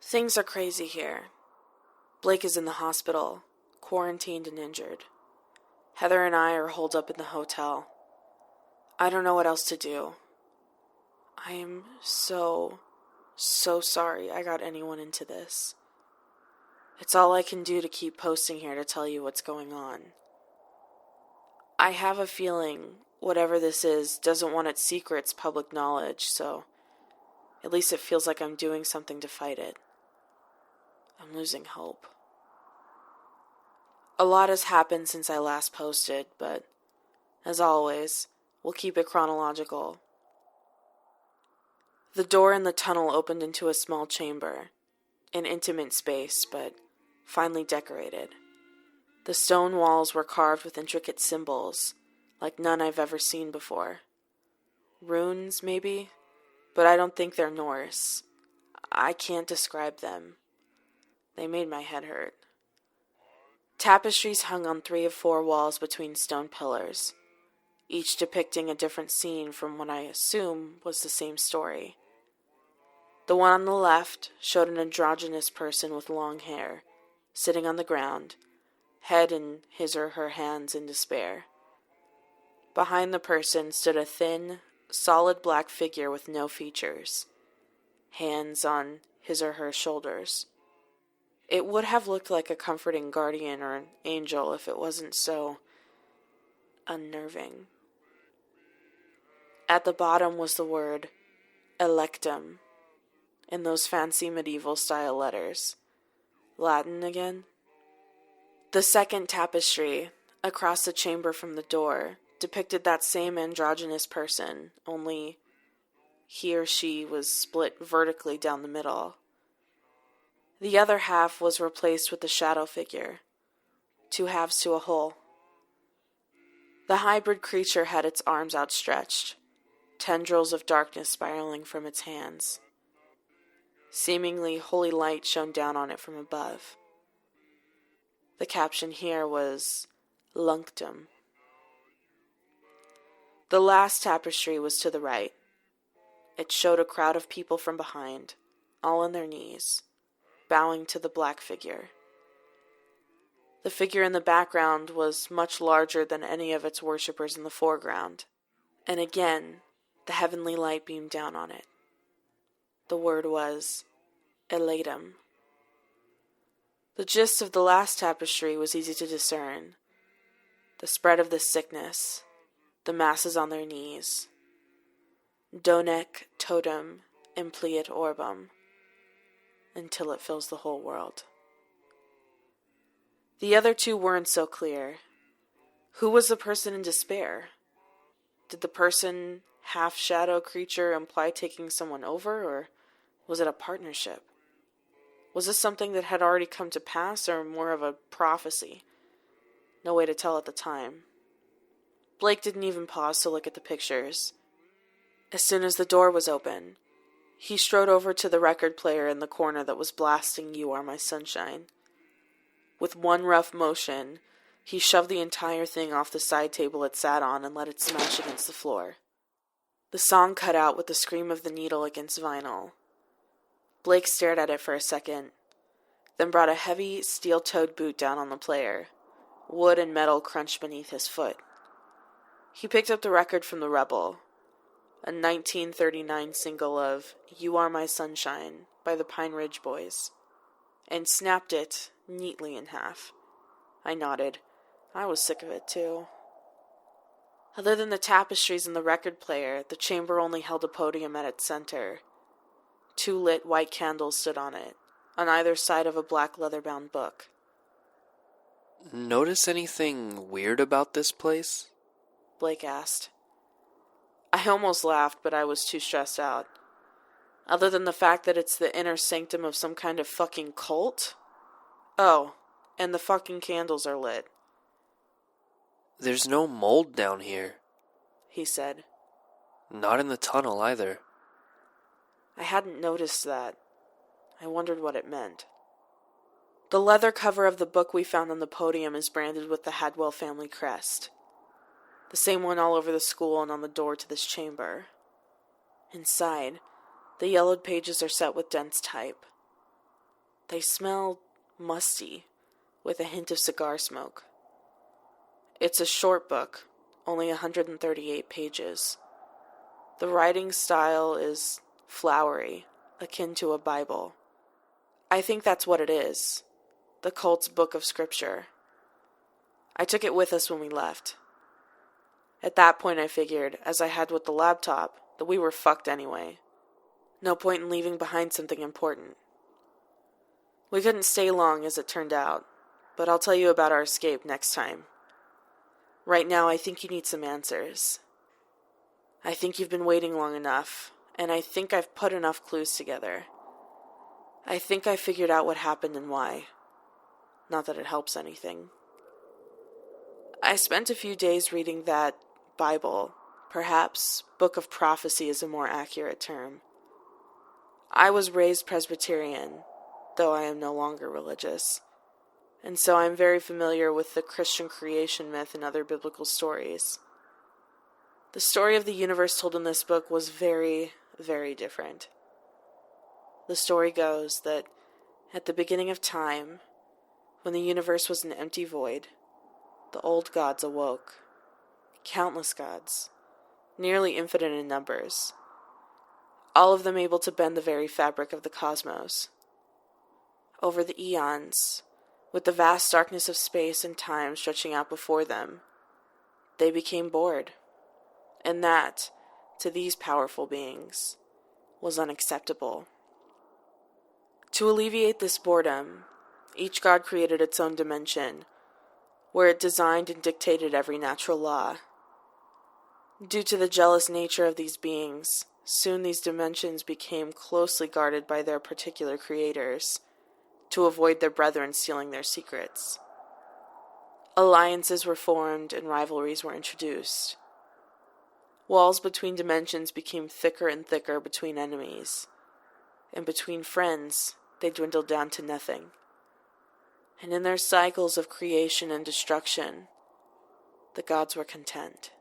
Things are crazy here. Blake is in the hospital, quarantined and injured. Heather and I are holed up in the hotel. I don't know what else to do. I am so sorry I got anyone into this. It's all I can do to keep posting here to tell you what's going on. I have a feeling whatever this is doesn't want its secrets public knowledge, so at least it feels like I'm doing something to fight it. I'm losing hope. A lot has happened since I last posted, but as always, we'll keep it chronological. The door in the tunnel opened into a small chamber, an intimate space, but finely decorated. The stone walls were carved with intricate symbols, like none I've ever seen before. Runes, maybe? But I don't think they're Norse. I can't describe them. They made my head hurt. Tapestries hung on 3 of 4 walls between stone pillars, each depicting a different scene from what I assume was the same story. The one on the left showed an androgynous person with long hair, sitting on the ground, head in his or her hands in despair. Behind the person stood a thin, solid black figure with no features, hands on his or her shoulders. It would have looked like a comforting guardian or an angel if it wasn't so unnerving. At the bottom was the word electum in those fancy medieval-style letters. Latin again? The second tapestry, across the chamber from the door, depicted that same androgynous person, only he or she was split vertically down the middle. The other half was replaced with the shadow figure, 2 halves to a whole. The hybrid creature had its arms outstretched, tendrils of darkness spiraling from its hands. Seemingly holy light shone down on it from above. The caption here was Lunctum. The last tapestry was to the right. It showed a crowd of people from behind, all on their knees, bowing to the black figure. The figure in the background was much larger than any of its worshippers in the foreground, and again, the heavenly light beamed down on it. The word was elatum. The gist of the last tapestry was easy to discern. The spread of the sickness, the masses on their knees. Donec totem impliet orbum, until it fills the whole world. The other 2 weren't so clear. Who was the person in despair? Did the person, half-shadow creature, imply taking someone over, or was it a partnership? Was this something that had already come to pass, or more of a prophecy? No way to tell at the time. Blake didn't even pause to look at the pictures. As soon as the door was open, he strode over to the record player in the corner that was blasting You Are My Sunshine. With one rough motion, he shoved the entire thing off the side table it sat on and let it smash against the floor. The song cut out with the scream of the needle against vinyl. Blake stared at it for a second, then brought a heavy, steel-toed boot down on the player. Wood and metal crunched beneath his foot. He picked up the record from the Rebel, a 1939 single of You Are My Sunshine by the Pine Ridge Boys, and snapped it neatly in half. I nodded. I was sick of it, too. Other than the tapestries and the record player, the chamber only held a podium at its center. 2 lit white candles stood on it, on either side of a black leather-bound book. Notice anything weird about this place? Blake asked. I almost laughed, but I was too stressed out. Other than the fact that it's the inner sanctum of some kind of fucking cult? Oh, and the fucking candles are lit. There's no mold down here, he said. Not in the tunnel either. I hadn't noticed that. I wondered what it meant. The leather cover of the book we found on the podium is branded with the Hadwell family crest. The same one all over the school and on the door to this chamber. Inside, the yellowed pages are set with dense type. They smell musty, with a hint of cigar smoke. It's a short book, only 138 pages. The writing style is flowery, akin to a Bible. I think that's what it is, the cult's book of scripture. I took it with us when we left. At that point I figured, as I had with the laptop, that we were fucked anyway. No point in leaving behind something important. We couldn't stay long, as it turned out, but I'll tell you about our escape next time. Right now, I think you need some answers. I think you've been waiting long enough, and I think I've put enough clues together. I think I figured out what happened and why. Not that it helps anything. I spent a few days reading that Bible. Perhaps Book of Prophecy is a more accurate term. I was raised Presbyterian, though I am no longer religious, and so I'm very familiar with the Christian creation myth and other biblical stories. The story of the universe told in this book was very, very different. The story goes that at the beginning of time, when the universe was an empty void, the old gods awoke. Countless gods, nearly infinite in numbers, all of them able to bend the very fabric of the cosmos. Over the eons, with the vast darkness of space and time stretching out before them, they became bored. And that, to these powerful beings, was unacceptable. To alleviate this boredom, each god created its own dimension, where it designed and dictated every natural law. Due to the jealous nature of these beings, soon these dimensions became closely guarded by their particular creators, to avoid their brethren stealing their secrets. Alliances were formed and rivalries were introduced. Walls between dimensions became thicker and thicker between enemies, and between friends they dwindled down to nothing. And in their cycles of creation and destruction, the gods were content.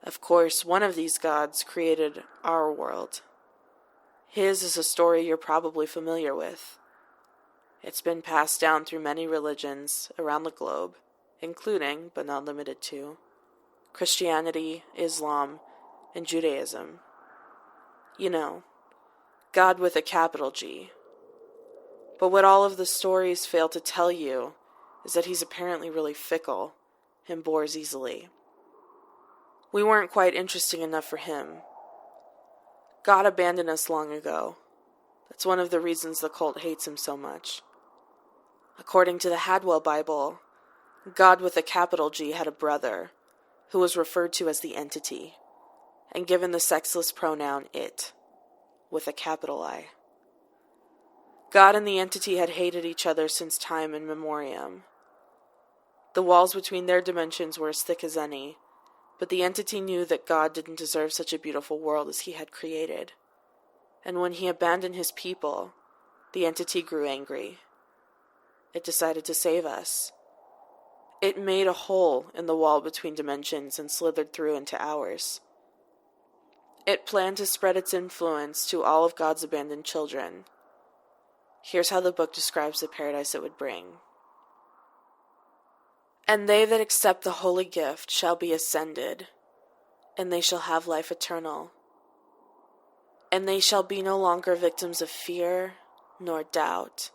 Of course, one of these gods created our world. His is a story you're probably familiar with. It's been passed down through many religions around the globe, including, but not limited to, Christianity, Islam, and Judaism. You know, God with a capital G. But what all of the stories fail to tell you is that he's apparently really fickle and bores easily. We weren't quite interesting enough for him. God abandoned us long ago. That's one of the reasons the cult hates him so much. According to the Hadwell Bible, God with a capital G had a brother, who was referred to as the entity, and given the sexless pronoun it, with a capital I. God and the entity had hated each other since time immemorial. The walls between their dimensions were as thick as any, but the entity knew that God didn't deserve such a beautiful world as he had created. And when he abandoned his people, the entity grew angry. It decided to save us. It made a hole in the wall between dimensions and slithered through into ours. It planned to spread its influence to all of God's abandoned children. Here's how the book describes the paradise it would bring. And they that accept the holy gift shall be ascended, and they shall have life eternal. And they shall be no longer victims of fear, nor doubt,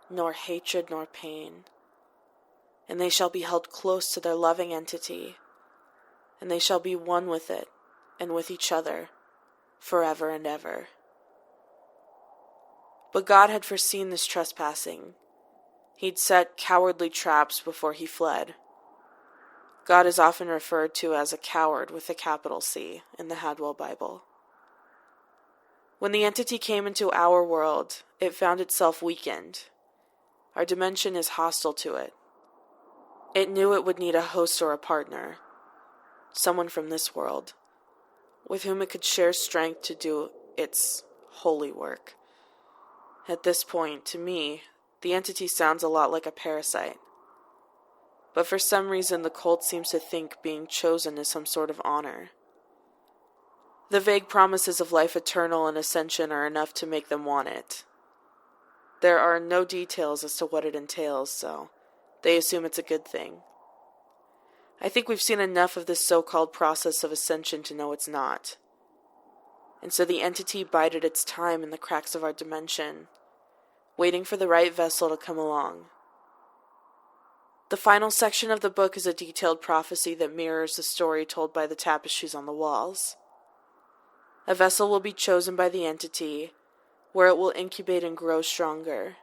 nor hatred, nor pain. And they shall be held close to their loving entity, and they shall be one with it, and with each other, forever and ever. But God had foreseen this trespassing. He'd set cowardly traps before he fled. God is often referred to as a coward with a capital C in the Hadwell Bible. When the entity came into our world, it found itself weakened. Our dimension is hostile to it. It knew it would need a host or a partner, someone from this world, with whom it could share strength to do its holy work. At this point, to me, the entity sounds a lot like a parasite. But for some reason, the cult seems to think being chosen is some sort of honor. The vague promises of life eternal and ascension are enough to make them want it. There are no details as to what it entails, so they assume it's a good thing. I think we've seen enough of this so-called process of ascension to know it's not. And so the entity bided its time in the cracks of our dimension, waiting for the right vessel to come along. The final section of the book is a detailed prophecy that mirrors the story told by the tapestries on the walls. A vessel will be chosen by the entity, where it will incubate and grow stronger.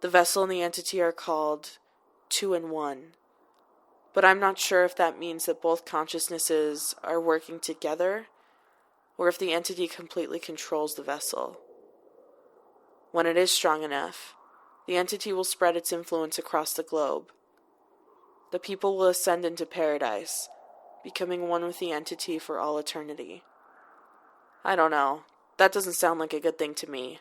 The vessel and the entity are called 2 in 1, but I'm not sure if that means that both consciousnesses are working together, or if the entity completely controls the vessel. When it is strong enough, the entity will spread its influence across the globe. The people will ascend into paradise, becoming one with the entity for all eternity. I don't know. That doesn't sound like a good thing to me.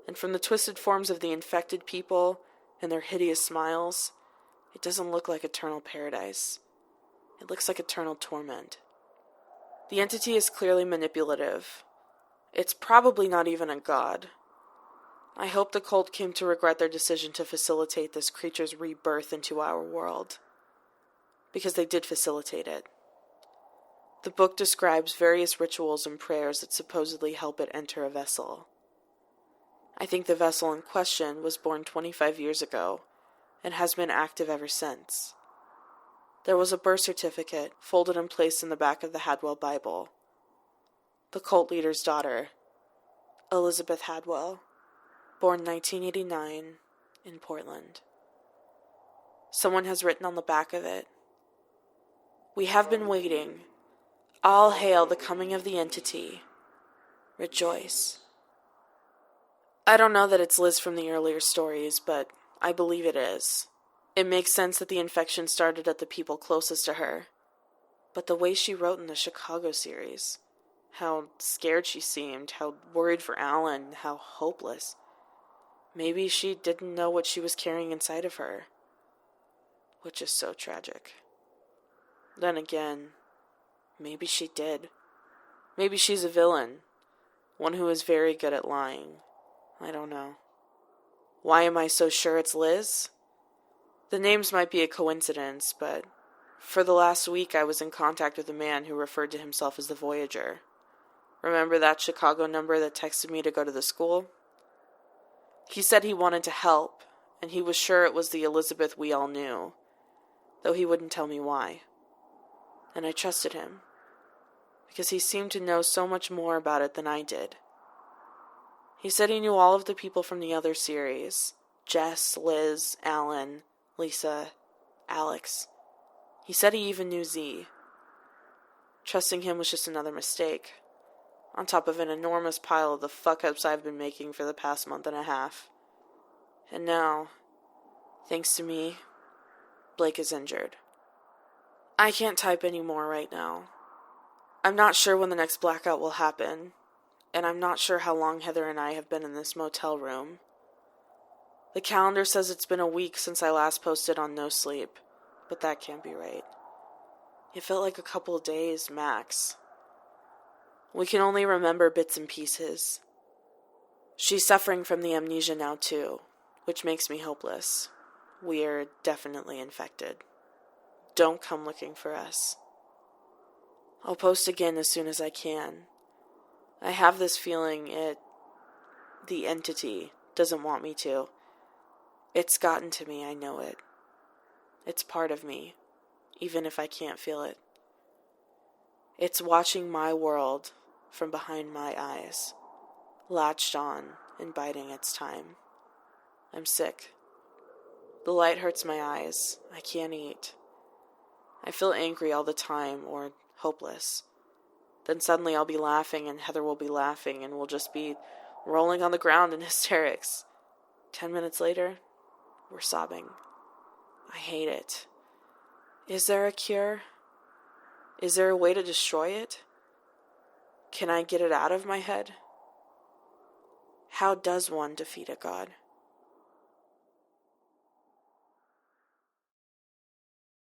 And from the twisted forms of the infected people and their hideous smiles, it doesn't look like eternal paradise. It looks like eternal torment. The entity is clearly manipulative. It's probably not even a god. I hope the cult came to regret their decision to facilitate this creature's rebirth into our world, because they did facilitate it. The book describes various rituals and prayers that supposedly help it enter a vessel. I think the vessel in question was born 25 years ago and has been active ever since. There was a birth certificate folded and placed in the back of the Hadwell Bible. The cult leader's daughter, Elizabeth Hadwell, born 1989 in Portland. Someone has written on the back of it, "We have been waiting. All hail the coming of the entity. Rejoice." I don't know that it's Liz from the earlier stories, but I believe it is. It makes sense that the infection started at the people closest to her. But the way she wrote in the Chicago series, how scared she seemed, how worried for Alan, how hopeless. Maybe she didn't know what she was carrying inside of her, which is so tragic. Then again, maybe she did. Maybe she's a villain, one who is very good at lying. I don't know. Why am I so sure it's Liz? The names might be a coincidence, but for the last week I was in contact with a man who referred to himself as the Voyager. Remember that Chicago number that texted me to go to the school? He said he wanted to help, and he was sure it was the Elizabeth we all knew, though he wouldn't tell me why. And I trusted him, because he seemed to know so much more about it than I did. He said he knew all of the people from the other series, Jess, Liz, Alan, Lisa, Alex. He said he even knew Z. Trusting him was just another mistake, on top of an enormous pile of the fuck-ups I've been making for the past month and a half. And now, thanks to me, Blake is injured. I can't type anymore right now. I'm not sure when the next blackout will happen, and I'm not sure how long Heather and I have been in this motel room. The calendar says it's been a week since I last posted on No Sleep, but that can't be right. It felt like a couple of days, max. We can only remember bits and pieces. She's suffering from the amnesia now too, which makes me hopeless. We're definitely infected. Don't come looking for us. I'll post again as soon as I can. I have this feeling the entity, doesn't want me to. It's gotten to me, I know it. It's part of me, even if I can't feel it. It's watching my world from behind my eyes, latched on and biding its time. I'm sick. The light hurts my eyes. I can't eat. I feel angry all the time, or hopeless. Then suddenly I'll be laughing, and Heather will be laughing, and we'll just be rolling on the ground in hysterics. 10 minutes later, we're sobbing. I hate it. Is there a cure? Is there a way to destroy it? Can I get it out of my head? How does one defeat a god?